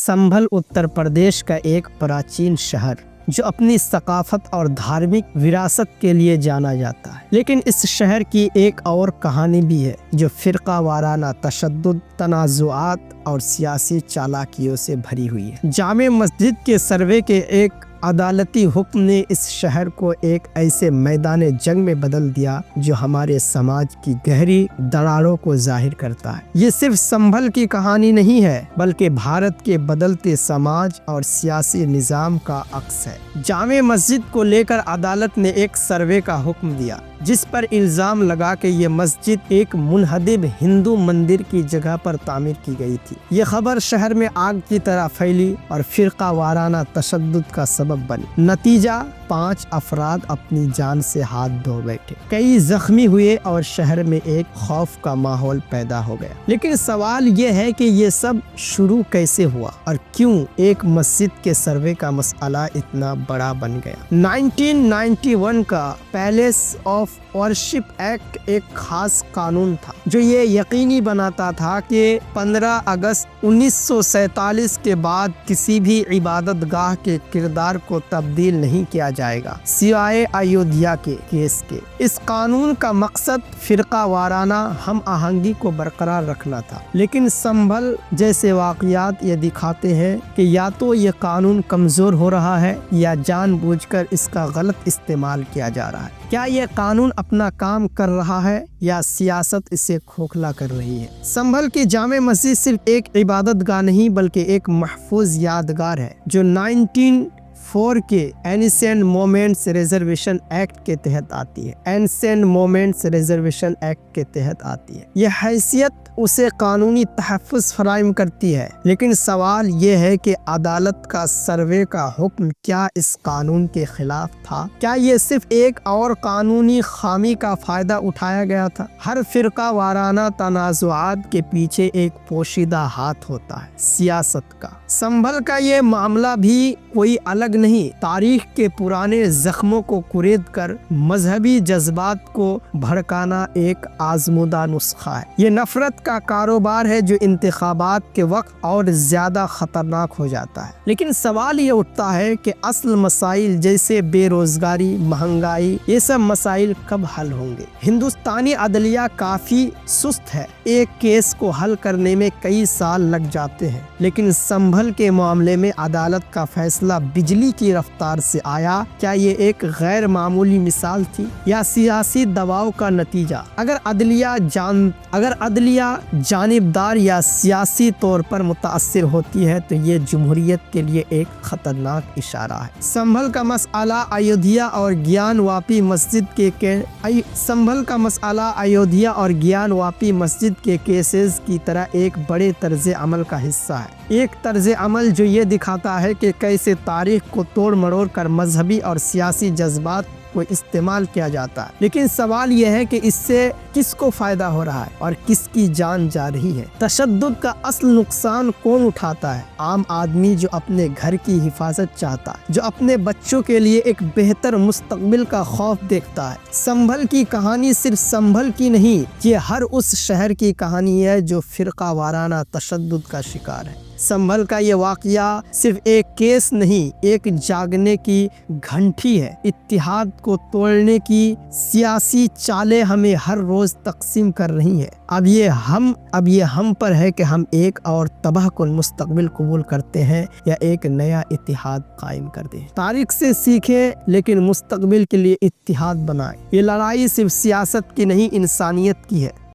संभल उत्तर प्रदेश का एक प्राचीन शहर जो अपनी सकाफत और धार्मिक विरासत के लिए जाना जाता है। लेकिन इस शहर की एक और कहानी भी है जो फिरका वाराना तशद्दुद, तनाज़ुआत और सियासी चालाकियों से भरी हुई है। जामे मस्जिद के सर्वे के एक अदालती हुक्म ने इस शहर को एक ऐसे मैदान जंग में बदल दिया जो हमारे समाज की गहरी दरारों को जाहिर करता है। ये सिर्फ संभल की कहानी नहीं है बल्कि भारत के बदलते समाज और सियासी निज़ाम का अक्स है। जामे मस्जिद को लेकर अदालत ने एक सर्वे का हुक्म दिया जिस पर इल्ज़ाम लगा कि ये मस्जिद एक मुनहदिम हिंदू मंदिर की जगह पर तामीर की गई थी। ये खबर शहर में आग की तरह फैली और फिरका वाराना तशद्दुद का सबब बनी। नतीजा 5 अफराद अपनी जान से हाथ धो बैठे, कई जख्मी हुए और शहर में एक खौफ का माहौल पैदा हो गया। लेकिन सवाल ये है कि ये सब शुरू कैसे हुआ और क्यों एक मस्जिद के सर्वे का मसला इतना बड़ा बन गया। 1991 का पैलेस ऑफ वर्शिप एक्ट एक खास कानून था जो ये यकीनी बनाता था कि 15 अगस्त 1947 के बाद किसी भी इबादत गाह के किरदार को तब्दील नहीं किया जाएगा सिवाय अयोध्या के केस के। इस कानून का मकसद फिरका वाराना हम आहंगी को बरकरार रखना था। लेकिन संभल जैसे वाक़यात ये दिखाते हैं कि या तो ये कानून कमज़ोर हो रहा है या जानबूझकर इसका गलत इस्तेमाल किया जा रहा है। क्या ये कानून अपना काम कर रहा है या सियासत इसे खोखला कर रही है। संभल की जामे मस्जिद सिर्फ एक इबादत गाह नहीं बल्कि एक महफूज यादगार है जो 1904 के एंशिएंट मोमेंट्स रिजर्वेशन एक्ट के तहत आती है। एंशिएंट मोमेंट्स रिजर्वेशन एक्ट के तहत आती है। यह हैसियत उसे कानूनी तहफ़्फ़ुज़ फराहम करती है। लेकिन सवाल ये है कि अदालत का सर्वे का हुक्म क्या इस कानून के खिलाफ था? क्या ये सिर्फ एक और कानूनी खामी का फ़ायदा उठाया गया था? हर फिरका वाराना तनाज़ुआत के पीछे एक पोशीदा हाथ होता है, सियासत का। संभल का ये मामला भी कोई अलग नहीं। तारीख के पुराने जख्मों को कुरेद कर मजहबी जज्बात को भड़काना एक आजमूदा नुस्खा है। ये नफरत का कारोबार है जो इंतखाबात के वक्त और ज्यादा खतरनाक हो जाता है। लेकिन सवाल ये उठता है कि असल मसाइल जैसे बेरोजगारी, महंगाई, ये सब मसाइल कब हल होंगे? हिंदुस्तानी अदलिया काफी सुस्त है। एक केस को हल करने में कई साल लग जाते हैं। लेकिन संभल के मामले में अदालत का फैसला बिजली की रफ्तार से आया। क्या ये एक गैर मामूली मिसाल थी या सियासी दबाव का नतीजा? अगर अदलिया जानिबदार या सियासी तौर पर मुतासिर होती है तो ये जमहूरियत के लिए एक खतरनाक इशारा है। संभल का मसला अयोध्या और ज्ञानवापी मस्जिद के केसेस की तरह एक बड़े तर्ज अमल का हिस्सा है। एक तर्ज अमल जो ये दिखाता है कि कैसे तारीख को तोड़ मरोड़ कर मजहबी और सियासी जज्बात को इस्तेमाल किया जाता है। लेकिन सवाल यह है कि इससे किसको फायदा हो रहा है और किसकी जान जा रही है? तशद्दुद का असल नुकसान कौन उठाता है? आम आदमी जो अपने घर की हिफाजत चाहता है, जो अपने बच्चों के लिए एक बेहतर मुस्तकबिल का खौफ देखता है। संभल की कहानी सिर्फ संभल की नहीं, ये हर उस शहर की कहानी है जो फिरका वाराना तशद्दुद का शिकार है। संभल का ये वाक़या सिर्फ एक केस नहीं, एक जागने की घंटी है। इत्तिहाद को तोड़ने की सियासी चालें हमें हर रोज तकसीम कर रही हैं। अब ये हम पर है कि हम एक और तबाहकुन मुस्तकबिल कबूल करते हैं या एक नया इत्तिहाद कायम कर दें। तारीख से सीखें लेकिन मुस्तकबिल के लिए इत्तिहाद बनाएं। ये लड़ाई सिर्फ सियासत की नहीं, इंसानियत की है।